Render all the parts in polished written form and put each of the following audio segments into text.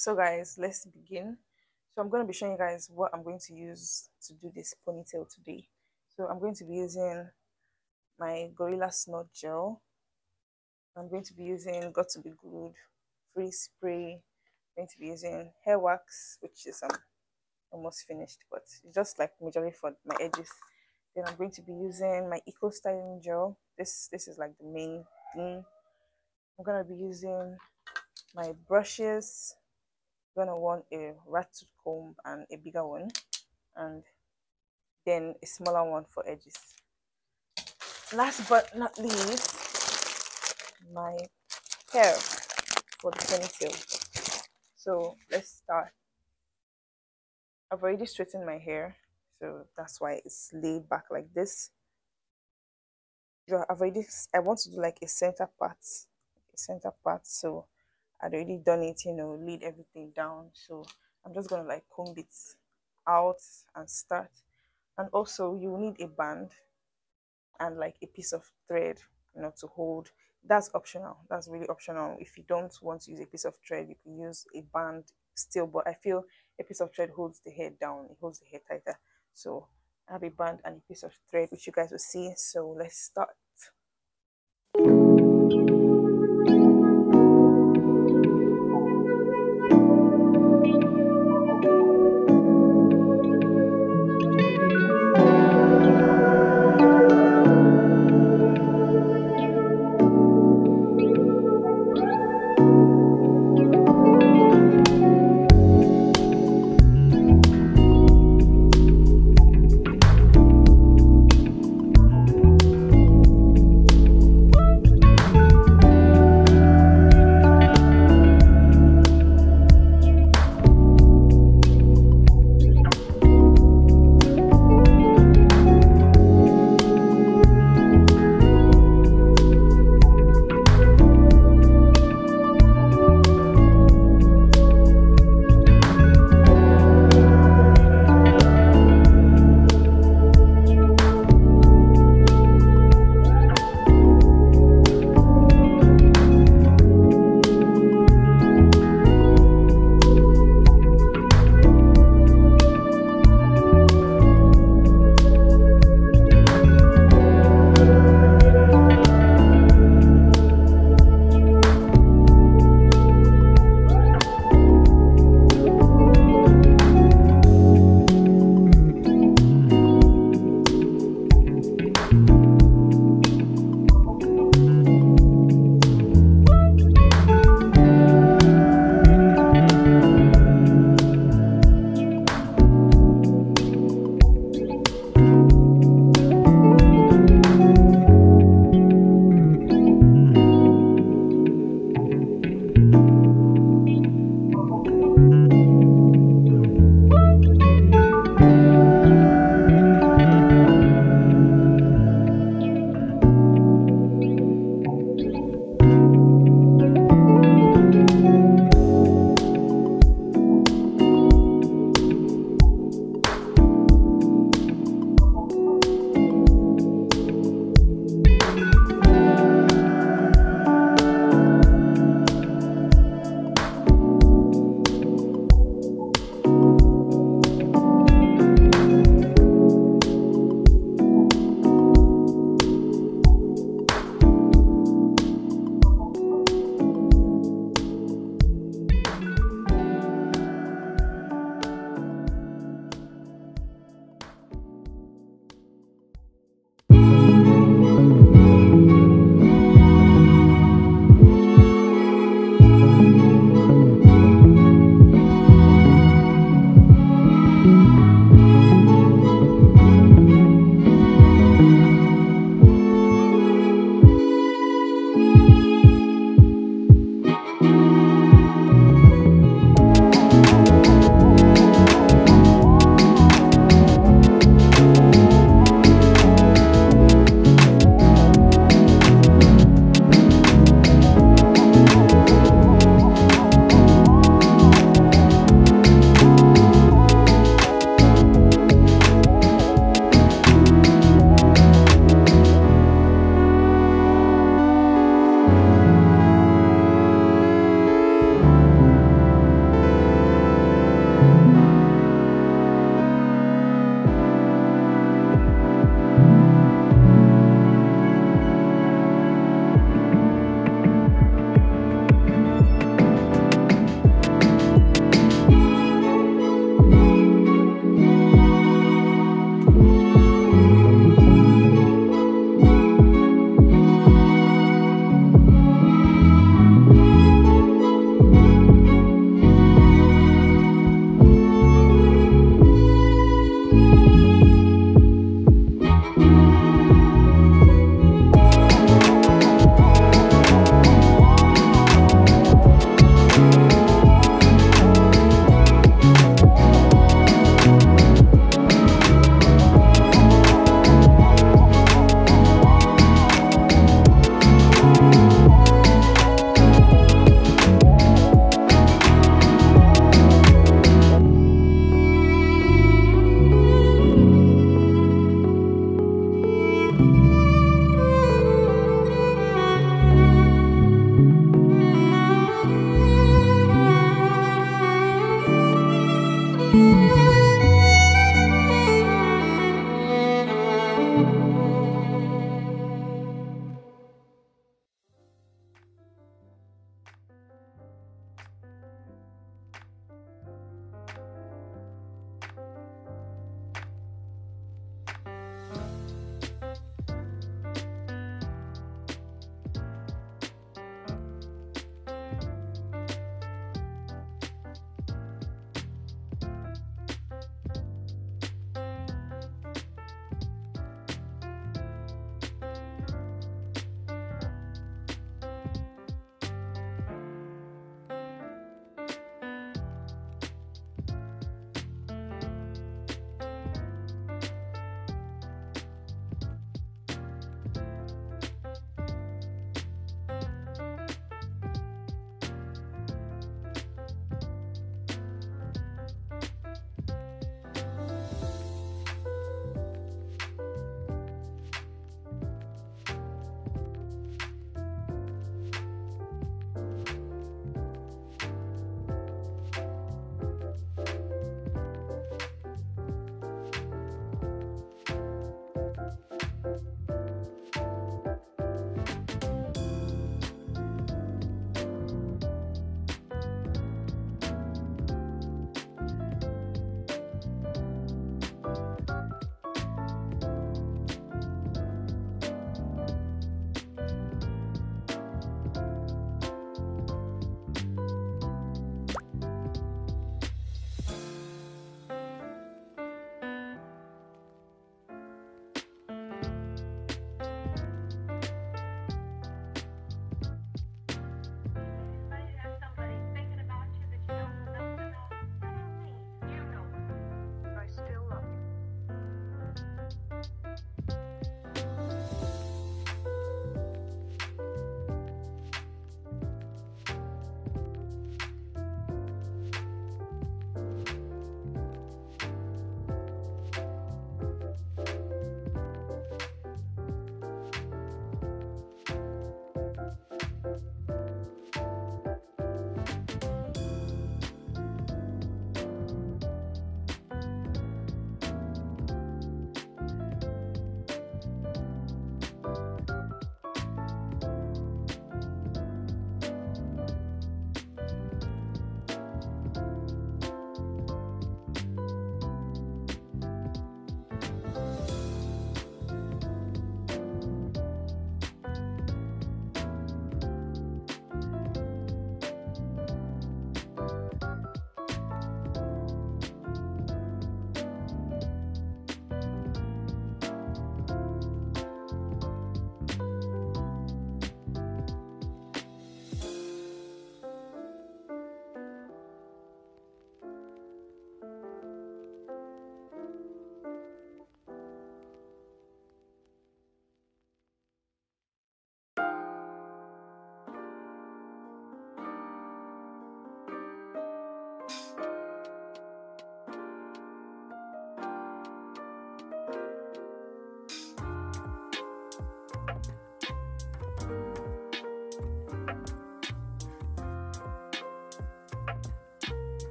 So guys, let's begin. So I'm going to be showing you guys what I'm going to use to do this ponytail today. So I'm going to be using my Gorilla Snot gel. I'm going to be using Got to Be Glued free spray. I'm going to be using hair wax, which is almost finished, but it's just like majorly for my edges. Then I'm going to be using my Eco Styling gel. This is like the main thing. I'm gonna be using my brushes. I'm gonna want a rat tooth comb and a bigger one, and then a smaller one for edges. Last but not least, my hair for the ponytail. So let's start. I've already straightened my hair, so that's why it's laid back like this. I want to do like a center part, so I'd already done it, laid everything down. So I'm just gonna like comb it out and start. And also you will need a band and like a piece of thread, to hold. That's optional. That's really optional. If you don't want to use a piece of thread, you can use a band still, but I feel a piece of thread holds the hair down, it holds the hair tighter. So I have a band and a piece of thread, which you guys will see. So let's start.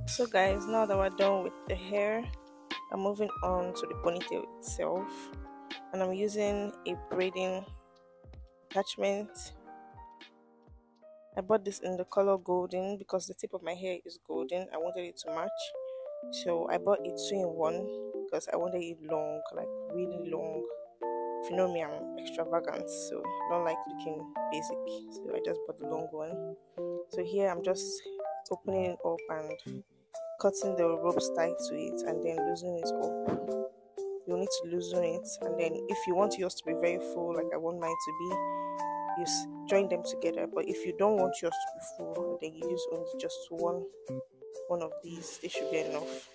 So guys, now that we're done with the hair, I'm moving on to the ponytail itself, and I'm using a braiding attachment. I bought this in the color golden because the tip of my hair is golden. I wanted it to match, so I bought it 2-in-1 because I wanted it long, like really long. If you know me, I'm extravagant, so I don't like looking basic, so I just bought the long one. So here I'm just opening it up and cutting the ropes tied to it, and then loosening it up. You'll need to loosen it, and then if you want yours to be very full, like I want mine to be, you join them together. But if you don't want yours to be full, then you use only just one of these. They should be enough.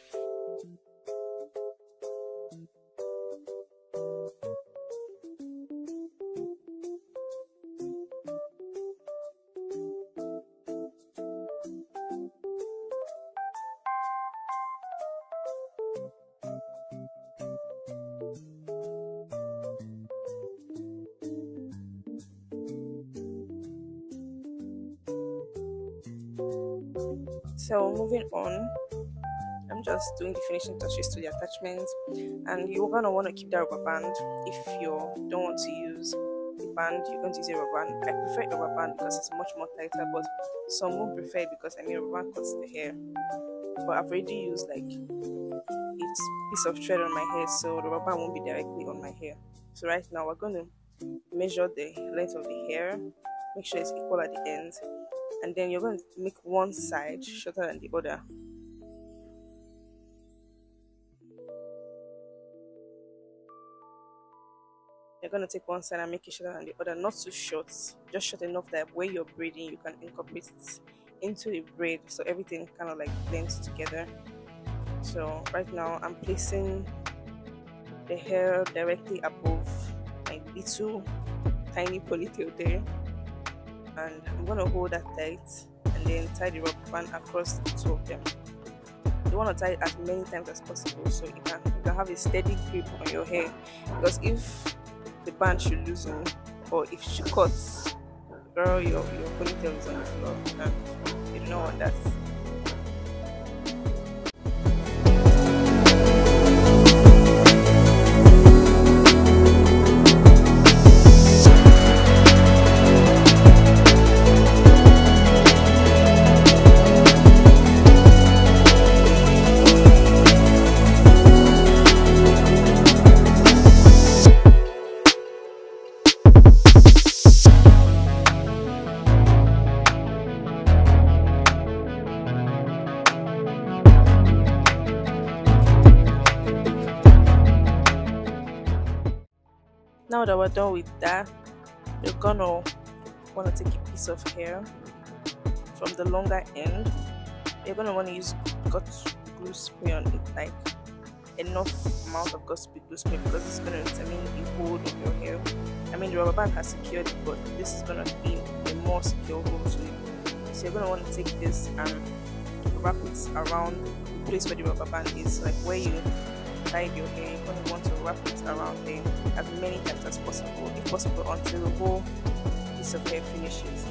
So moving on, I'm just doing the finishing touches to the attachment, and you're gonna want to keep that rubber band. If you don't want to use the band, you're going to use a rubber band. I prefer a rubber band because it's much more tighter, but some won't prefer it because rubber band cuts the hair. But I've already used like a piece of thread on my hair, so the rubber band won't be directly on my hair. So right now we're going to measure the length of the hair, make sure it's equal at the ends, and then you're going to make one side shorter than the other. You're going to take one side and make it shorter than the other, not too short, just short enough that where you're braiding you can incorporate it into the braid, so everything kind of like blends together. So right now I'm placing the hair directly above my little tiny ponytail there, and I'm going to hold that tight and then tie the rubber band across the two of them. You want to tie it as many times as possible so you can have a steady grip on your hair, because if the band should loosen or if it should cut, girl, your ponytail is on the floor and you don't want that. Now that we're done with that, you're gonna want to take a piece of hair from the longer end. You're gonna want to use gut glue spray on it, like enough amount of gut glue spray, because it's gonna determine the hold of your hair. I mean, the rubber band has secured it, but this is gonna be a more secure hold to it. So you're gonna want to take this and wrap it around the place where the rubber band is, like where you tied your hair. You're going to want to wrap it around there as many times as possible, if possible, until the whole piece of hair finishes.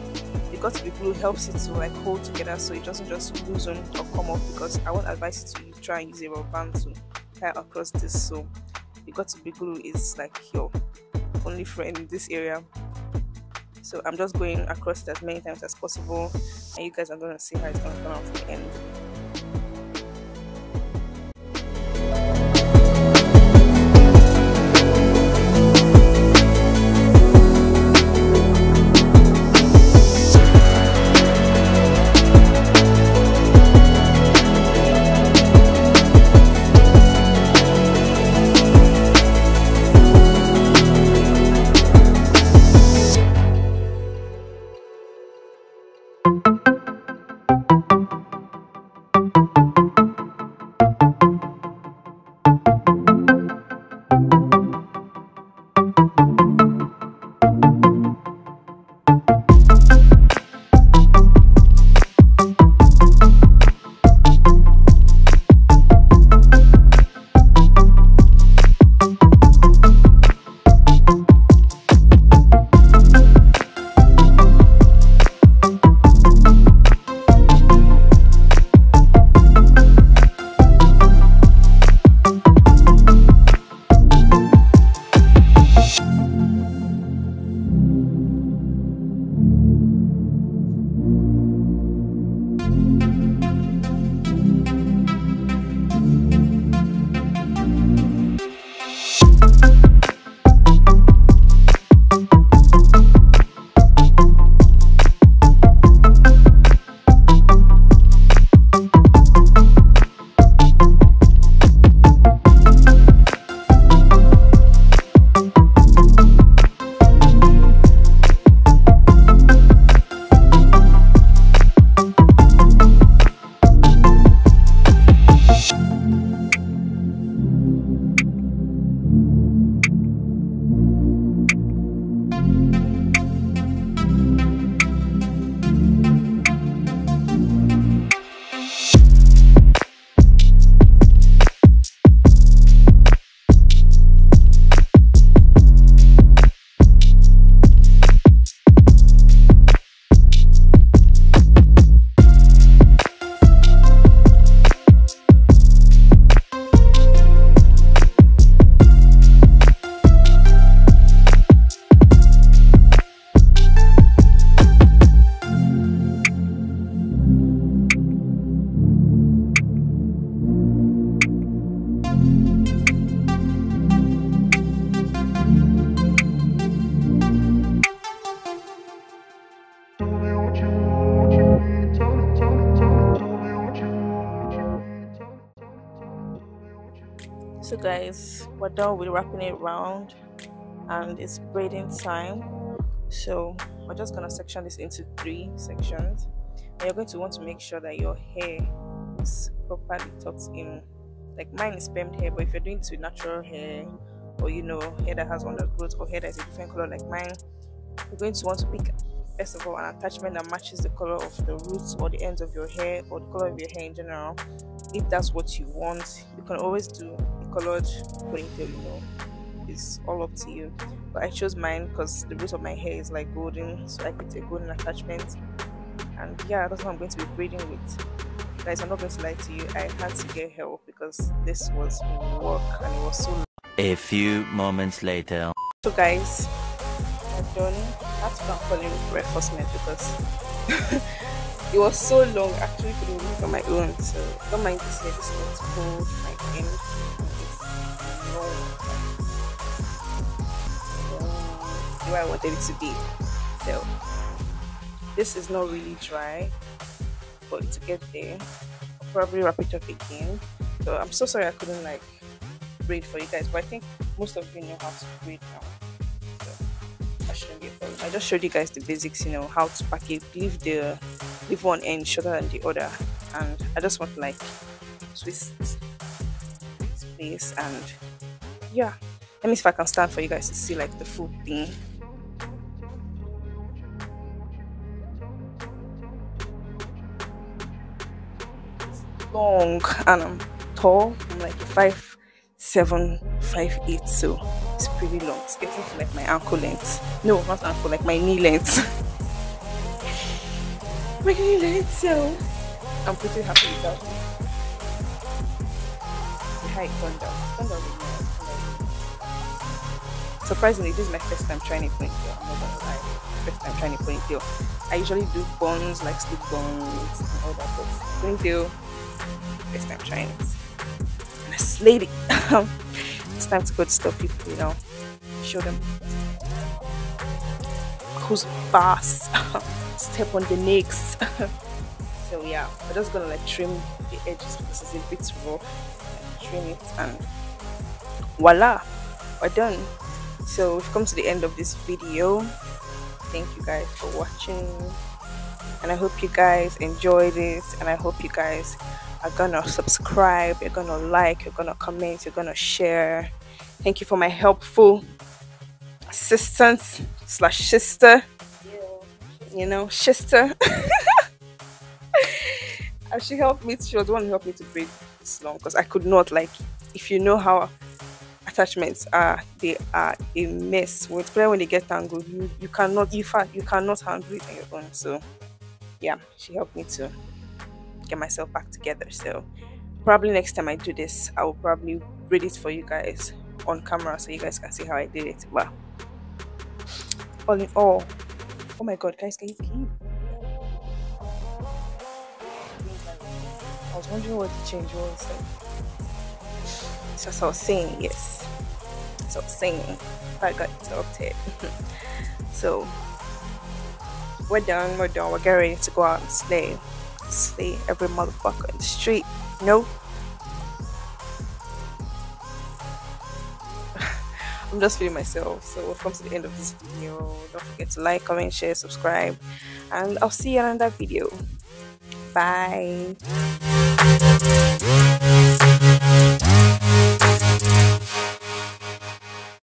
The gut glue helps it to like hold together so it doesn't just loosen or come off, because I won't advise you to try and use a rubber band to tie across this. So the gut glue is like your only friend in this area. So I'm just going across it as many times as possible, and you guys are going to see how it's going to come out at the end. So guys, we're done with wrapping it round and it's braiding time. So we're just gonna section this into 3 sections, and you're going to want to make sure that your hair is properly tucked in. Like mine is permed hair, but if you're doing this with natural hair, or hair that has undergrowth, or hair that is a different color like mine, you're going to want to pick first of all an attachment that matches the color of the roots or the ends of your hair, or the color of your hair in general. If that's what you want, you can always do a colored ponytail. It's all up to you, but I chose mine because the root of my hair is like golden, so I picked a golden attachment. And yeah, that's what I'm going to be braiding with. Guys, I'm not going to lie to you, I had to get help because this was work and it was so long. A few moments later. So guys, I'm done. I had to come calling reinforcement because it was so long. I actually couldn't do it on my own, so don't mind this hair. This is cold, my end. It's long. Where I wanted it to be. So this is not really dry, but to get there, I'll probably wrap it up again. So I'm so sorry I couldn't braid for you guys, but I think most of you know how to braid now, so that shouldn't be a problem. I just showed you guys the basics, how to pack it, leave one end shorter than the other, and I just want to twist this place. And yeah, let me see if I can stand for you guys to see the full thing. Long and I'm tall. I'm like 5'7", 5'8", so it's pretty long. It's getting to my ankle length. No, not ankle, my knee length. My knee length. So I'm pretty happy with that. The height gone down. Surprisingly, this is my first time trying a ponytail. I'm not gonna lie. First time trying a ponytail. I usually do buns, slip buns and all that, but ponytail, first time trying it. And I slayed it. It's time to go to stop people, show them who's boss. Step on the necks. So yeah, I'm just gonna trim the edges because it's a bit rough. Trim it and voila, we're done. So we've come to the end of this video. Thank you guys for watching, and I hope you guys enjoyed it, and I hope you guys are gonna subscribe, you're gonna like, you're gonna comment, you're gonna share. Thank you for my helpful assistant / sister, sister. And she helped me. She was the one who helped me to braid this long, because I could not, if you know how attachments are, they are a mess. When they get tangled, you cannot handle it on your own. So yeah, she helped me to get myself back together. So probably next time I do this, I will probably braid it for you guys on camera so you guys can see how I did it. But all in all, oh my god, guys, can you keep? I was wondering what the change was. So as I was saying, yes. So I was saying, I got interrupted. So we're done. We're getting ready to go out and slay every motherfucker in the street. No. I'm just feeling myself. So we've come to the end of this video. Don't forget to like, comment, share, subscribe, and I'll see you in another video. Bye.